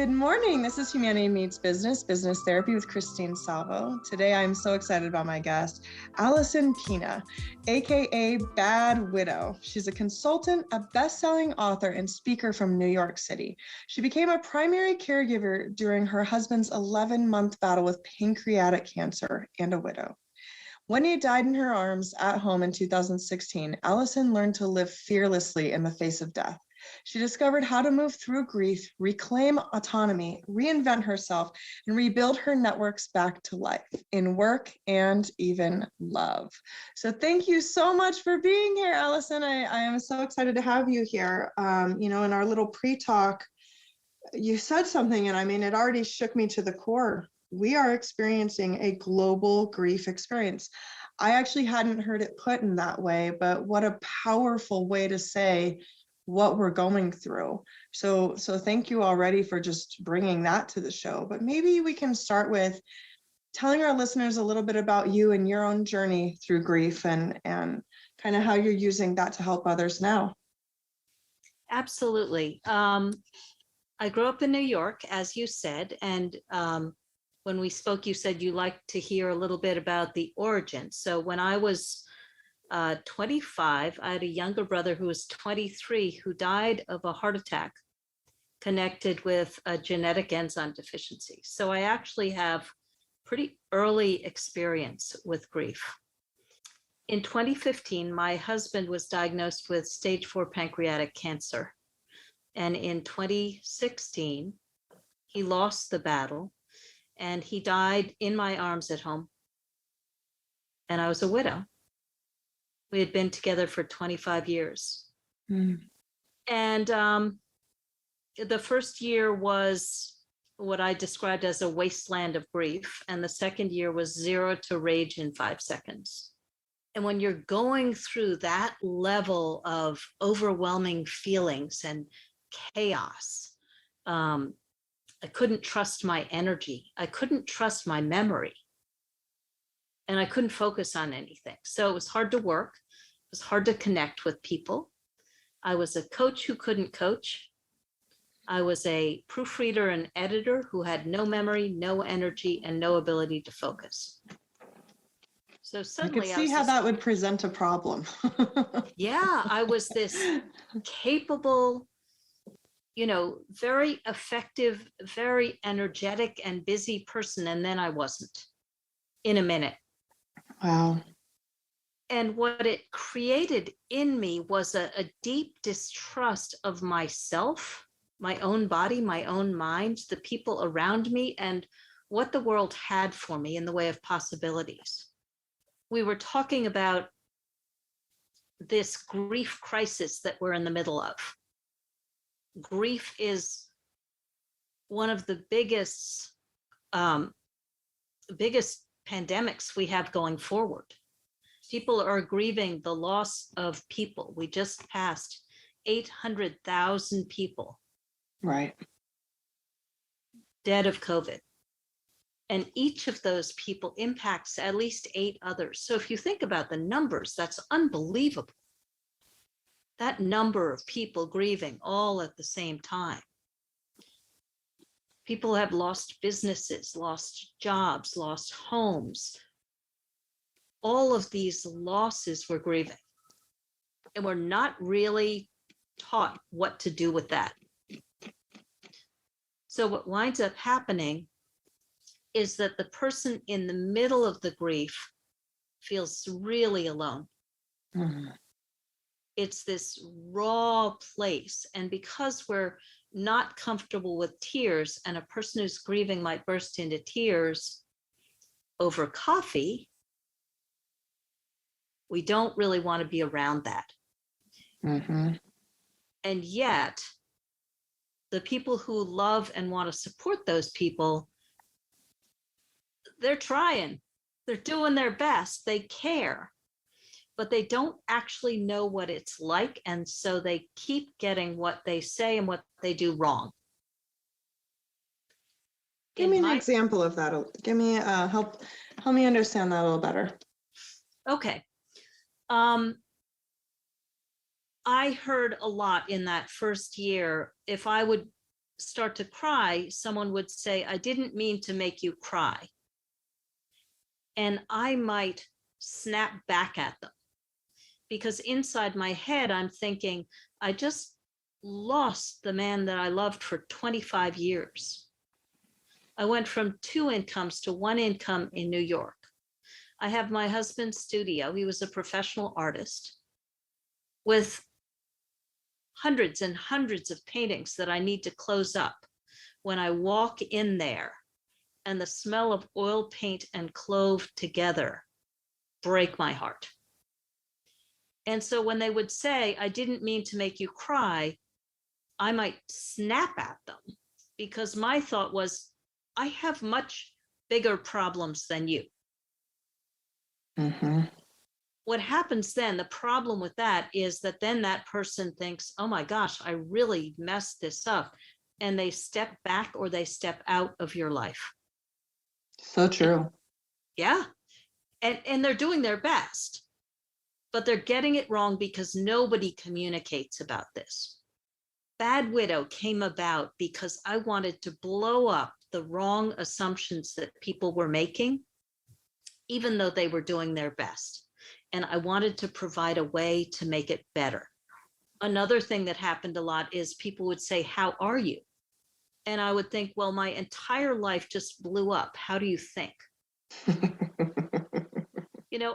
Good morning. This is Humanity Meets Business, Business Therapy with Christine Salvo. Today, I'm so excited about my guest, Alison Pena, aka Bad Widow. She's a consultant, a best-selling author, and speaker from New York City. She became a primary caregiver during her husband's 11-month battle with pancreatic cancer and a widow. When he died in her arms at home in 2016, Alison learned to live fearlessly in the face of death. She discovered how to move through grief, reclaim autonomy, reinvent herself, and rebuild her networks back to life in work and even love. So thank you so much for being here, Alison. I am so excited to have you here. In our little pre-talk, you said something, and I mean, it already shook me to the core. We are experiencing a global grief experience. I actually hadn't heard it put in that way, but what a powerful way to say what we're going through. So thank you already for just bringing that to the show. But maybe we can start with telling our listeners a little bit about you and your own journey through grief and kind of how you're using that to help others now. Absolutely. I grew up in New York, as you said, and when we spoke, you said you like to hear a little bit about the origin. So when I was 25, I had a younger brother who was 23 who died of a heart attack connected with a genetic enzyme deficiency. So I actually have pretty early experience with grief. In 2015, my husband was diagnosed with stage 4 pancreatic cancer. And in 2016, he lost the battle and he died in my arms at home. And I was a widow. We had been together for 25 years. And the first year was what I described as a wasteland of grief. And the second year was 0 to rage in 5 seconds. And when you're going through that level of overwhelming feelings and chaos, I couldn't trust my energy. I couldn't trust my memory. And I couldn't focus on anything. So it was hard to work. It was hard to connect with people. I was a coach who couldn't coach. I was a proofreader and editor who had no memory, no energy, and no ability to focus. So suddenly I could see how that would present a problem. Yeah, I was this capable, very effective, very energetic and busy person. And then I wasn't in a minute. Wow. And what it created in me was a deep distrust of myself, my own body, my own mind, the people around me, and what the world had for me in the way of possibilities. We were talking about this grief crisis that we're in the middle of. Grief is one of the biggest pandemics we have going forward. People are grieving the loss of people. We just passed 800,000 people. Right. Dead of COVID. And each of those people impacts at least 8 others. So if you think about the numbers, that's unbelievable. That number of people grieving all at the same time. People have lost businesses, lost jobs, lost homes. All of these losses we're grieving. And we're not really taught what to do with that. So what winds up happening is that the person in the middle of the grief feels really alone. Mm-hmm. It's this raw place. And because we're not comfortable with tears, and a person who's grieving might burst into tears over coffee, we don't really want to be around that. Mm-hmm. And yet, the people who love and want to support those people, they're trying, they're doing their best, they care, but they don't actually know what it's like. And so they keep getting what they say and what they do wrong. Give me an example of that. Give me help me understand that a little better. Okay. I heard a lot in that first year, if I would start to cry, someone would say, I didn't mean to make you cry. And I might snap back at them because inside my head, I'm thinking, I just lost the man that I loved for 25 years. I went from 2 incomes to 1 income in New York. I have my husband's studio. He was a professional artist with hundreds and hundreds of paintings that I need to close up. When I walk in there and the smell of oil paint and clove together break my heart. And so when they would say, I didn't mean to make you cry, I might snap at them because my thought was, I have much bigger problems than you. Mm-hmm. What happens then, the problem with that is that then that person thinks, oh my gosh, I really messed this up. And they step back or they step out of your life. So true. Yeah. And they're doing their best, but they're getting it wrong because nobody communicates about this. Bad Widow came about because I wanted to blow up the wrong assumptions that people were making, even though they were doing their best. And I wanted to provide a way to make it better. Another thing that happened a lot is people would say, how are you? And I would think, well, my entire life just blew up. How do you think?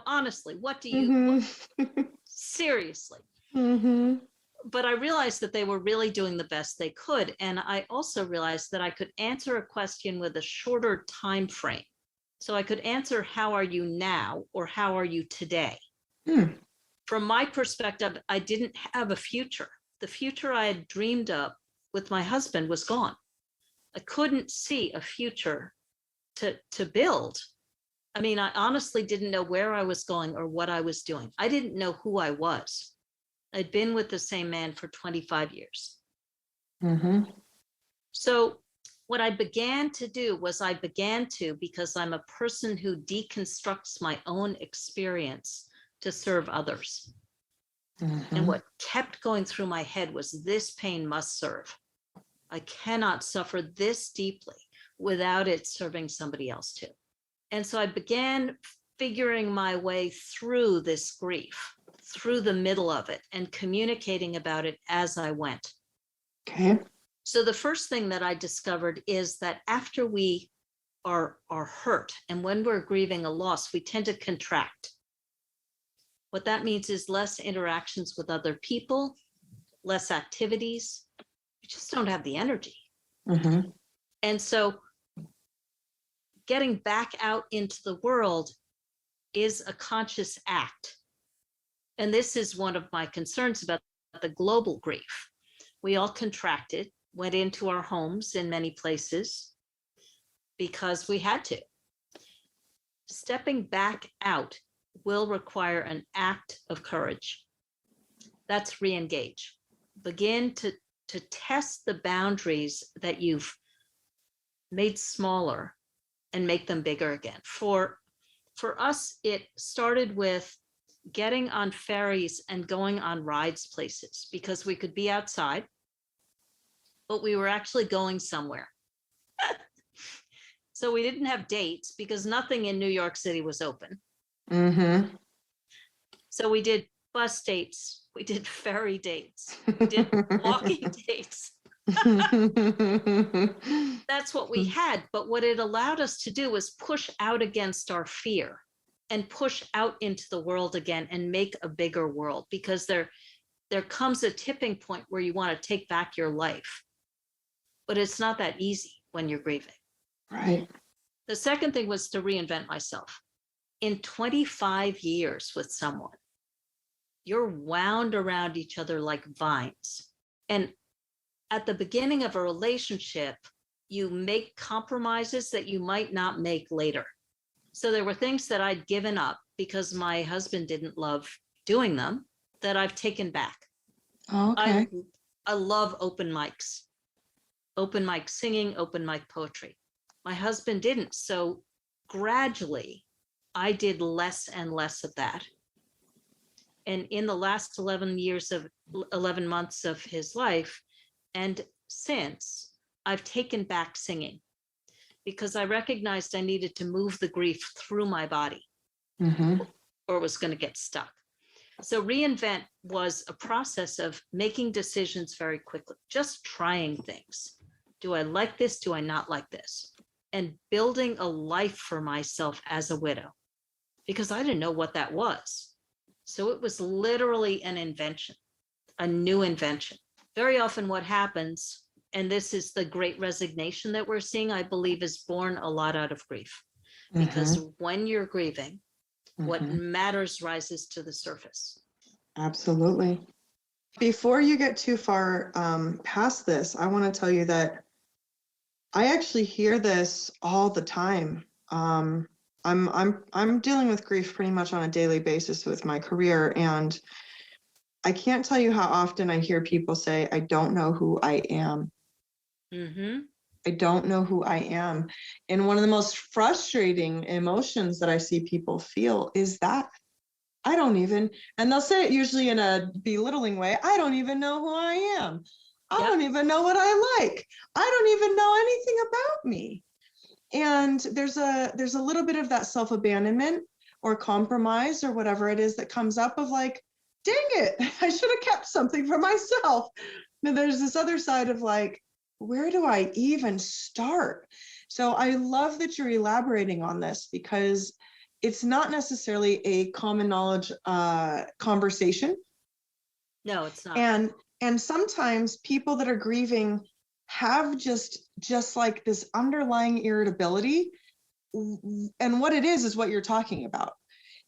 Honestly, what do you, Mm-hmm. seriously? Mm-hmm. But I realized that they were really doing the best they could. And I also realized that I could answer a question with a shorter time frame. So I could answer, how are you now? Or how are you today? Mm. From my perspective, I didn't have a future. The future I had dreamed up with my husband was gone. I couldn't see a future to build. I mean, I honestly didn't know where I was going or what I was doing. I didn't know who I was. I'd been with the same man for 25 years. Mm-hmm. So what I began to do was because I'm a person who deconstructs my own experience to serve others. Mm-hmm. And what kept going through my head was, this pain must serve. I cannot suffer this deeply without it serving somebody else too. And so I began figuring my way through this grief, through the middle of it, and communicating about it as I went. Okay. So the first thing that I discovered is that after we are hurt, and when we're grieving a loss, we tend to contract. What that means is less interactions with other people, less activities. We just don't have the energy. Mm-hmm. And so getting back out into the world is a conscious act. And this is one of my concerns about the global grief. We all contracted, went into our homes in many places because we had to. Stepping back out will require an act of courage. That's re-engage. Begin to test the boundaries that you've made smaller and make them bigger again. For us, it started with getting on ferries and going on rides places because we could be outside, but we were actually going somewhere. So we didn't have dates because nothing in New York City was open. Mm-hmm. So we did bus dates, we did ferry dates, we did walking dates. That's what we had. But what it allowed us to do was push out against our fear and push out into the world again and make a bigger world, because there comes a tipping point where you want to take back your life. But it's not that easy when you're grieving. Right. The second thing was to reinvent myself. In 25 years with someone, you're wound around each other like vines. And at the beginning of a relationship, you make compromises that you might not make later. So there were things that I'd given up because my husband didn't love doing them that I've taken back. Oh, okay. I love open mic singing, open mic poetry. My husband didn't. So gradually I did less and less of that. And in the last 11 months of his life, and since, I've taken back singing because I recognized I needed to move the grief through my body or it was going to get stuck. So Reinvent was a process of making decisions very quickly, just trying things. Do I like this? Do I not like this? And building a life for myself as a widow, because I didn't know what that was. So it was literally an invention, a new invention. Very often what happens, and this is the great resignation that we're seeing, I believe is born a lot out of grief. Because when you're grieving, what matters rises to the surface. Absolutely. Before you get too far past this, I want to tell you that I actually hear this all the time. I'm dealing with grief pretty much on a daily basis with my career, and I can't tell you how often I hear people say, "I don't know who I am." I don't know who I am. And one of the most frustrating emotions that I see people feel is that I don't even, and they'll say it usually in a belittling way, I don't even know who I am. I don't even know what I like. I don't even know anything about me. And there's a little bit of that self-abandonment or compromise or whatever it is that comes up of like, dang it, I should have kept something for myself. And there's this other side of like, where do I even start? So I love that you're elaborating on this because it's not necessarily a common knowledge conversation. No, it's not. And sometimes people that are grieving have just like this underlying irritability. And what it is what you're talking about.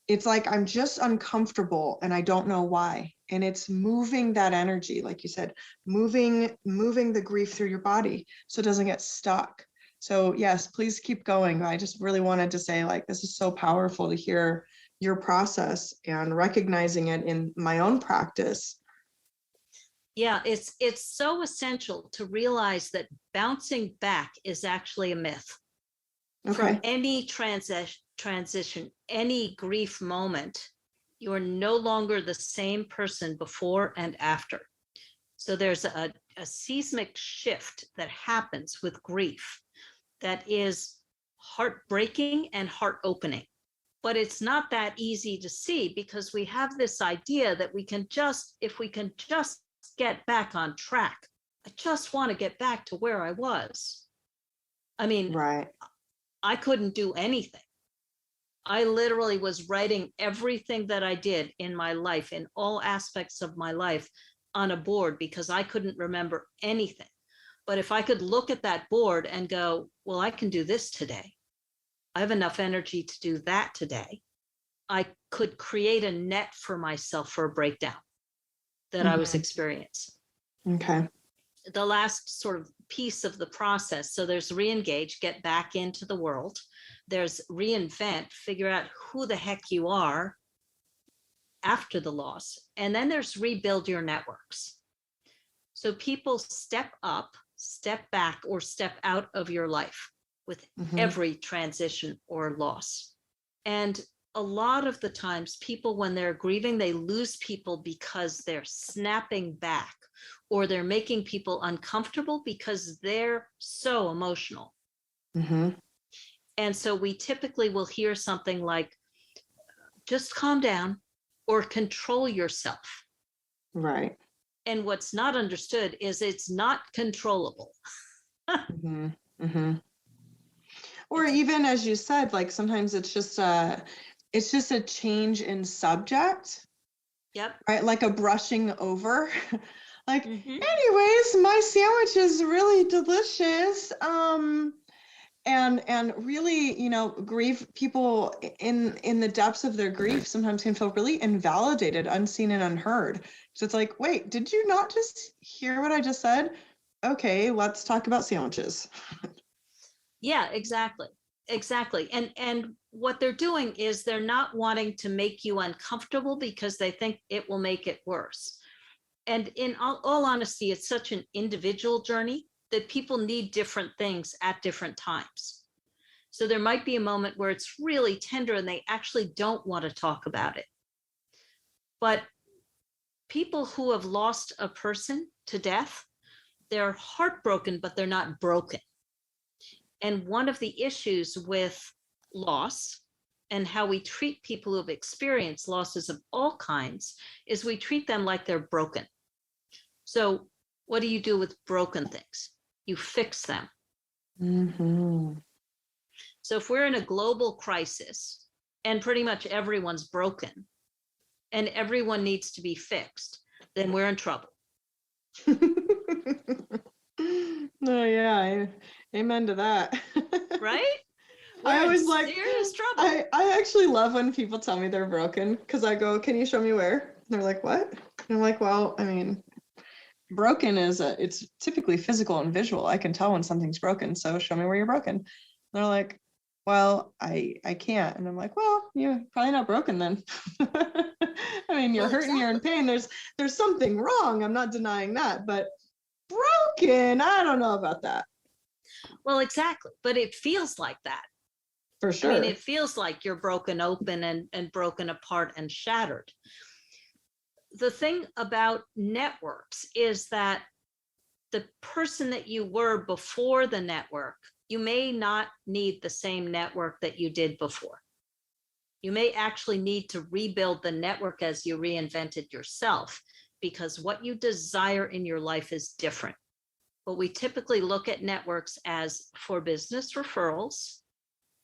It's like, I'm just uncomfortable and I don't know why. And it's moving that energy, like you said, moving the grief through your body so it doesn't get stuck. So yes, please keep going. I just really wanted to say, like, this is so powerful to hear your process and recognizing it in my own practice. Yeah, it's so essential to realize that bouncing back is actually a myth. From any transition, any grief moment, you are no longer the same person before and after. So there's a seismic shift that happens with grief that is heartbreaking and heart opening. But it's not that easy to see because we have this idea that if we can just get back on track. I just want to get back to where I was. I mean, I couldn't do anything. I literally was writing everything that I did in my life, in all aspects of my life, on a board because I couldn't remember anything. But if I could look at that board and go, well, I can do this today. I have enough energy to do that today. I could create a net for myself for a breakdown that I was experiencing. Okay. The last sort of piece of the process. So there's re-engage, get back into the world. There's reinvent, figure out who the heck you are after the loss. And then there's rebuild your networks. So people step up, step back, or step out of your life with every transition or loss. And a lot of the times people, when they're grieving, they lose people because they're snapping back or they're making people uncomfortable because they're so emotional. And so we typically will hear something like, just calm down or control yourself. Right. And what's not understood is it's not controllable. Or even as you said, like sometimes it's just a change in subject. Yep. Right. Like a brushing over. Like, anyways, my sandwich is really delicious. And really, you know, grief, people in the depths of their grief sometimes can feel really invalidated, unseen and unheard. So it's like, wait, did you not just hear what I just said? Okay, let's talk about sandwiches. Yeah, exactly. And what they're doing is they're not wanting to make you uncomfortable because they think it will make it worse. And in all honesty, it's such an individual journey that people need different things at different times. So there might be a moment where it's really tender and they actually don't want to talk about it. But people who have lost a person to death, they're heartbroken, but they're not broken. And one of the issues with loss and how we treat people who have experienced losses of all kinds is we treat them like they're broken. So what do you do with broken things? You fix them. Mm-hmm. So if we're in a global crisis and pretty much everyone's broken and everyone needs to be fixed, then we're in trouble. No, yeah, amen to that. Right? I We're always in like, serious trouble. I actually love when people tell me they're broken because I go, can you show me where? And they're like, what? And I'm like, well, I mean, broken it's typically physical and visual. I can tell when something's broken. So show me where you're broken. And they're like, well, I can't. And I'm like, well, you're probably not broken then. I mean, you're Well, hurting, you're in pain. There's something wrong. I'm not denying that, but broken, I don't know about that. Well, exactly. But it feels like that. For sure. I mean, it feels like you're broken open and broken apart and shattered. The thing about networks is that the person that you were before the network, you may not need the same network that you did before. You may actually need to rebuild the network as you reinvented yourself, because what you desire in your life is different. But we typically look at networks as for business referrals,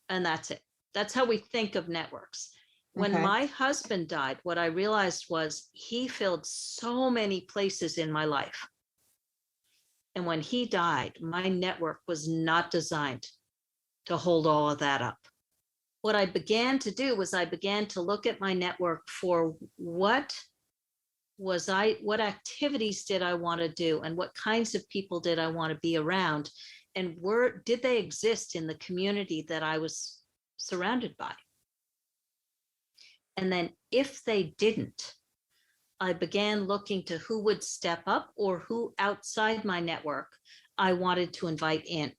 and that's it. That's how we think of networks. When Okay. my husband died, what I realized was he filled so many places in my life. And when he died, my network was not designed to hold all of that up. What I began to do was I began to look at my network for what activities did I want to do, and what kinds of people did I want to be around, and did they exist in the community that I was surrounded by? And then if they didn't, I began looking to who would step up or who outside my network I wanted to invite in.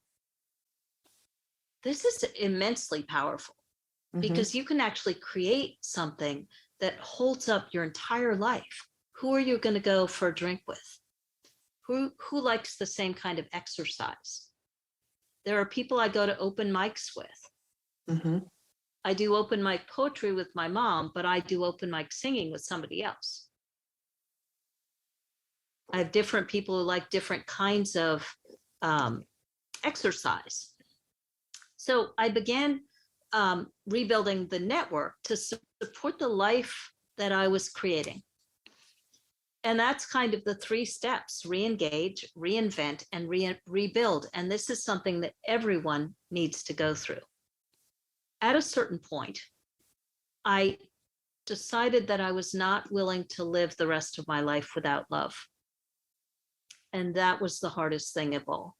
This is immensely powerful because you can actually create something that holds up your entire life. Who are you going to go for a drink with? Who likes the same kind of exercise? There are people I go to open mics with. I do open mic poetry with my mom, but I do open mic singing with somebody else. I have different people who like different kinds of exercise. So I began rebuilding the network to support the life that I was creating. And that's kind of the 3 steps: re-engage, reinvent, and rebuild. And this is something that everyone needs to go through. At a certain point, I decided that I was not willing to live the rest of my life without love. And that was the hardest thing of all.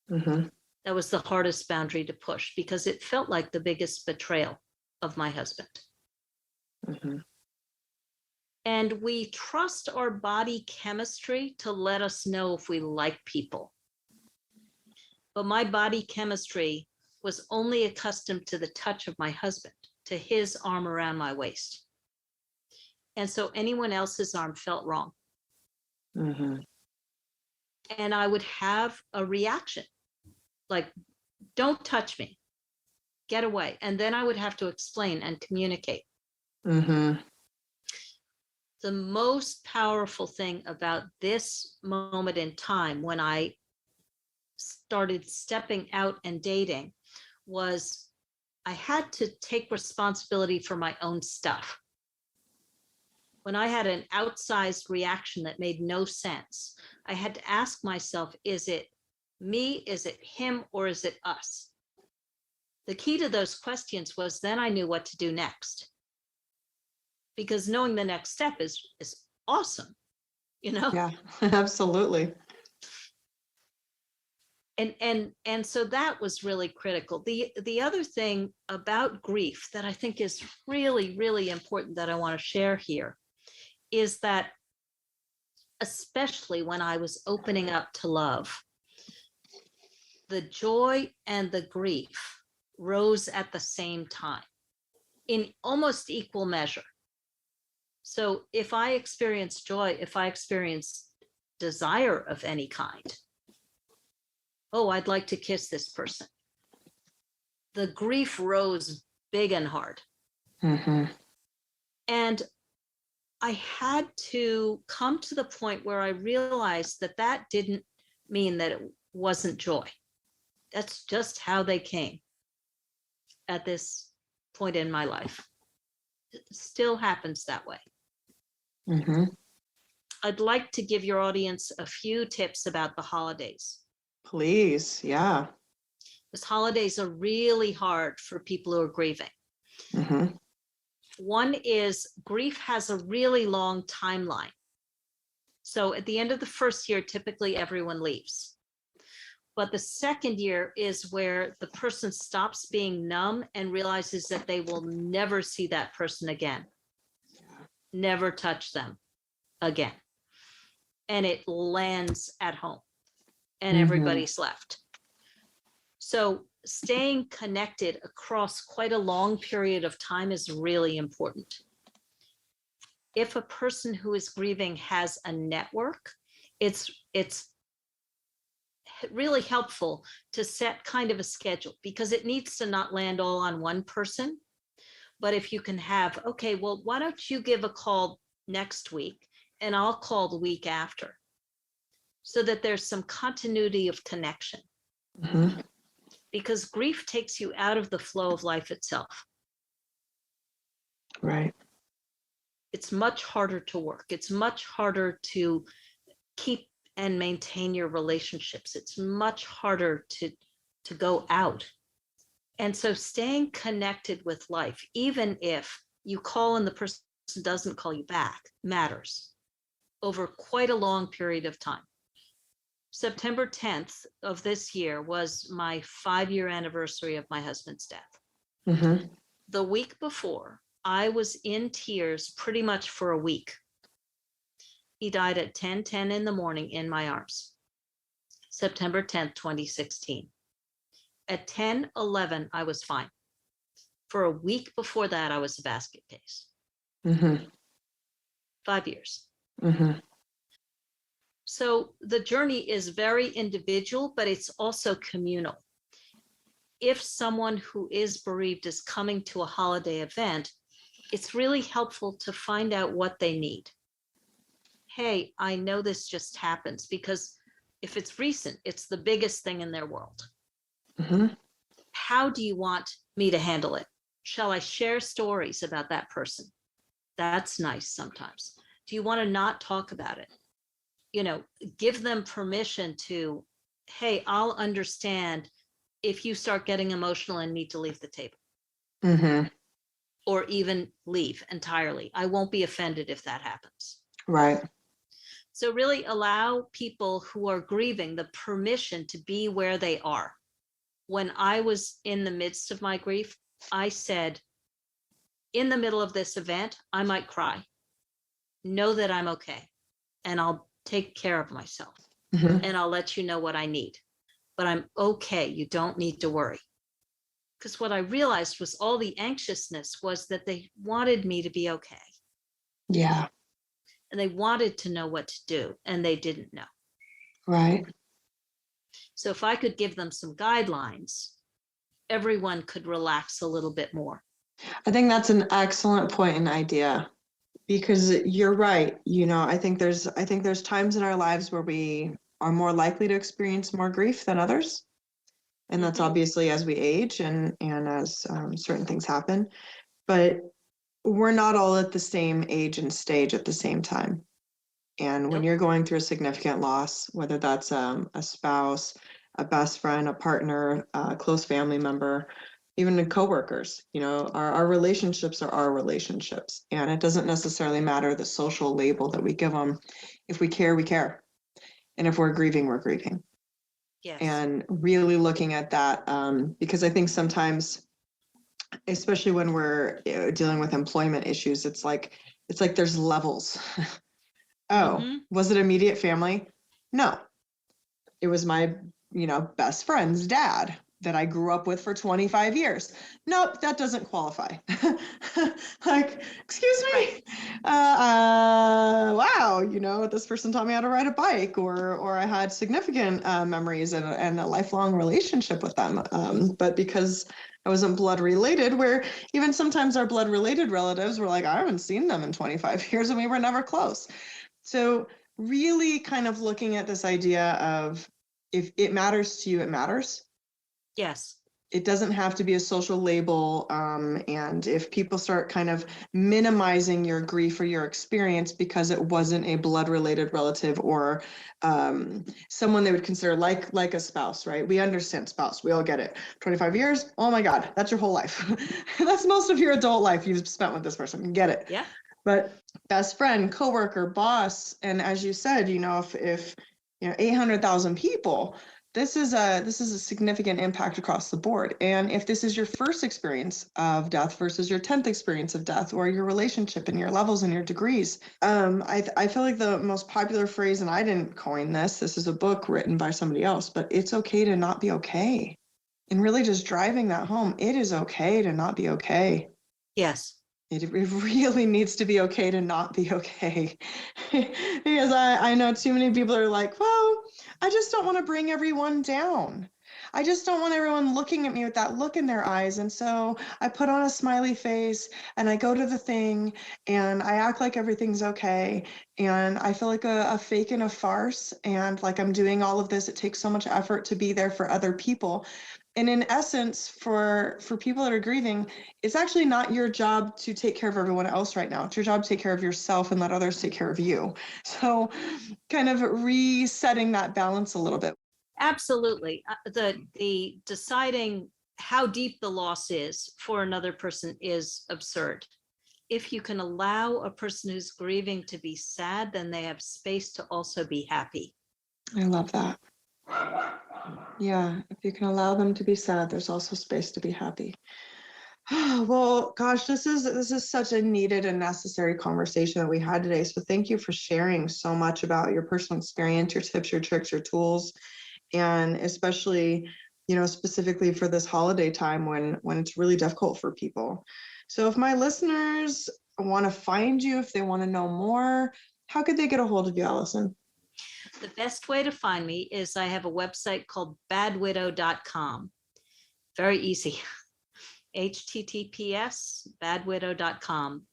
That was the hardest boundary to push because it felt like the biggest betrayal of my husband. And we trust our body chemistry to let us know if we like people. But my body chemistry was only accustomed to the touch of my husband, to his arm around my waist. And so anyone else's arm felt wrong. And I would have a reaction like, don't touch me, get away. And then I would have to explain and communicate. The most powerful thing about this moment in time when I started stepping out and dating was I had to take responsibility for my own stuff. When I had an outsized reaction that made no sense, I had to ask myself, is it me, is it him, or is it us? The key to those questions was then I knew what to do next. Because knowing the next step is awesome, you know? Yeah, absolutely. And so that was really critical. The other thing about grief that I think is really, really important that I want to share here is that, especially when I was opening up to love, the joy and the grief rose at the same time in almost equal measure. So if I experience joy, if I experience desire of any kind, oh, I'd like to kiss this person. The grief rose big and hard. Mm-hmm. And I had to come to the point where I realized that that didn't mean that it wasn't joy. That's just how they came at this point in my life. It still happens that way. Mm-hmm. I'd like to give your audience a few tips about the holidays. Please. Yeah. Because holidays are really hard for people who are grieving. Mm-hmm. One is grief has a really long timeline. So at the end of the first year, typically everyone leaves. But the second year is where the person stops being numb and realizes that they will never see that person again, never touch them again. And it lands at home and everybody's left. So staying connected across quite a long period of time is really important. If a person who is grieving has a network, it's really helpful to set kind of a schedule, because it needs to not land all on one person. But if you can have, okay, well, why don't you give a call next week and I'll call the week after, so that there's some continuity of connection. Mm-hmm. Because grief takes you out of the flow of life itself. Right. It's much harder to work. It's much harder to keep and maintain your relationships. It's much harder to go out. And so staying connected with life, even if you call and the person doesn't call you back, matters over quite a long period of time. September 10th of this year was my 5-year anniversary of my husband's death. Mm-hmm. The week before, I was in tears pretty much for a week. He died at 10:10 in the morning in my arms. September 10th, 2016. At 10:11, I was fine. For a week before that, I was a basket case. Mm-hmm. 5 years. Mm-hmm. So the journey is very individual, but it's also communal. If someone who is bereaved is coming to a holiday event, it's really helpful to find out what they need. Hey, I know this just happens, because if it's recent, it's the biggest thing in their world. Mm-hmm. How do you want me to handle it? Shall I share stories about that person? That's nice sometimes. Do you want to not talk about it? Give them permission to, hey, I'll understand if you start getting emotional and need to leave the table. Mm-hmm. Or even leave entirely. I won't be offended if that happens. Right. So really allow people who are grieving the permission to be where they are. When I was in the midst of my grief, I said, in the middle of this event, I might cry. Know that I'm okay, and I'll take care of myself, Mm-hmm. and I'll let you know what I need. But I'm okay. You don't need to worry. Because what I realized was all the anxiousness was that they wanted me to be okay. Yeah. And they wanted to know what to do, and they didn't know. Right. So if I could give them some guidelines, everyone could relax a little bit more. I think that's an excellent point and idea, because you're right. I think there's times in our lives where we are more likely to experience more grief than others. And that's obviously as we age and as certain things happen. But we're not all at the same age and stage at the same time. And when you're going through a significant loss, whether that's a spouse, a best friend, a partner, a close family member, even the coworkers, our relationships are our relationships. And it doesn't necessarily matter the social label that we give them. If we care, we care. And if we're grieving, we're grieving. Yes. And really looking at that, because I think sometimes, especially when we're dealing with employment issues, it's like there's levels. Was it immediate family? No. It was my, best friend's dad. that I grew up with for 25 years. Nope, that doesn't qualify. Like, excuse me. Wow, this person taught me how to ride a bike, or I had significant memories and a lifelong relationship with them. But because I wasn't blood related, where even sometimes our blood related relatives were like, I haven't seen them in 25 years and we were never close. So really kind of looking at this idea of, if it matters to you, it matters. Yes. It doesn't have to be a social label. And if people start kind of minimizing your grief or your experience because it wasn't a blood related relative or someone they would consider like a spouse, right? We understand spouse. We all get it. 25 years. Oh my God, that's your whole life. That's most of your adult life you've spent with this person. Get it. Yeah. But best friend, coworker, boss, and as you said, if 800,000 people, this is a significant impact across the board. And if this is your first experience of death versus your 10th experience of death, or your relationship and your levels and your degrees, I feel like the most popular phrase, and I didn't coin this is a book written by somebody else, but it's okay to not be okay. And really just driving that home, it is okay to not be okay. Yes. It really needs to be okay to not be okay. Because I know too many people are like, well, I just don't want to bring everyone down. I just don't want everyone looking at me with that look in their eyes. And so I put on a smiley face and I go to the thing and I act like everything's okay. And I feel like a fake and a farce. And like I'm doing all of this. It takes so much effort to be there for other people. And in essence, for people that are grieving, it's actually not your job to take care of everyone else right now. It's your job to take care of yourself and let others take care of you. So kind of resetting that balance a little bit. Absolutely. The deciding how deep the loss is for another person is absurd. If you can allow a person who's grieving to be sad, then they have space to also be happy. I love that. Yeah, if you can allow them to be sad, there's also space to be happy. Well, gosh, this is such a needed and necessary conversation that we had today. So thank you for sharing so much about your personal experience, your tips, your tricks, your tools, and especially, specifically for this holiday time when it's really difficult for people. So if my listeners want to find you, if they want to know more, how could they get a hold of you, Alison? The best way to find me is I have a website called badwidow.com. Very easy. https badwidow.com.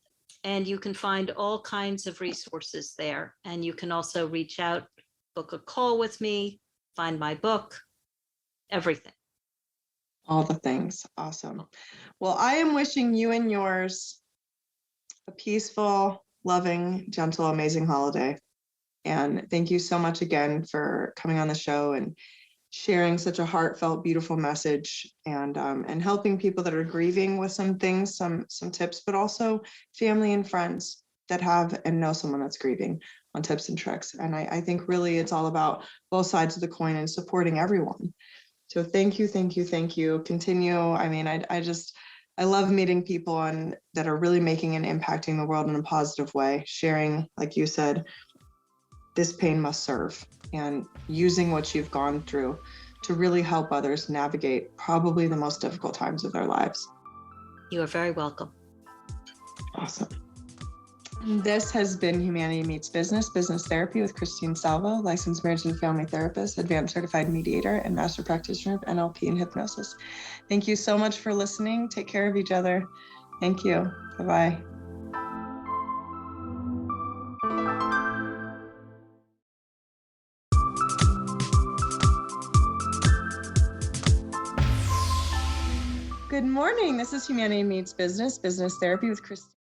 And you can find all kinds of resources there. And you can also reach out, book a call with me, find my book, everything. All the things. Awesome. Well, I am wishing you and yours a peaceful, loving, gentle, amazing holiday. And thank you so much again for coming on the show and sharing such a heartfelt, beautiful message, and helping people that are grieving with some things, some tips, but also family and friends that have and know someone that's grieving on tips and tricks. And I think really it's all about both sides of the coin and supporting everyone. So thank you, thank you, thank you. Continue. I mean, I love meeting people that are really making and impacting the world in a positive way, sharing, like you said, this pain must serve, and using what you've gone through to really help others navigate probably the most difficult times of their lives. You are very welcome. Awesome. This has been Humanity Meets Business, Business Therapy with Christine Salvo, licensed marriage and family therapist, advanced certified mediator, and master practitioner of NLP and hypnosis. Thank you so much for listening. Take care of each other. Thank you. Bye-bye. Good morning. This is Humanity Meets Business, Business Therapy with Christine.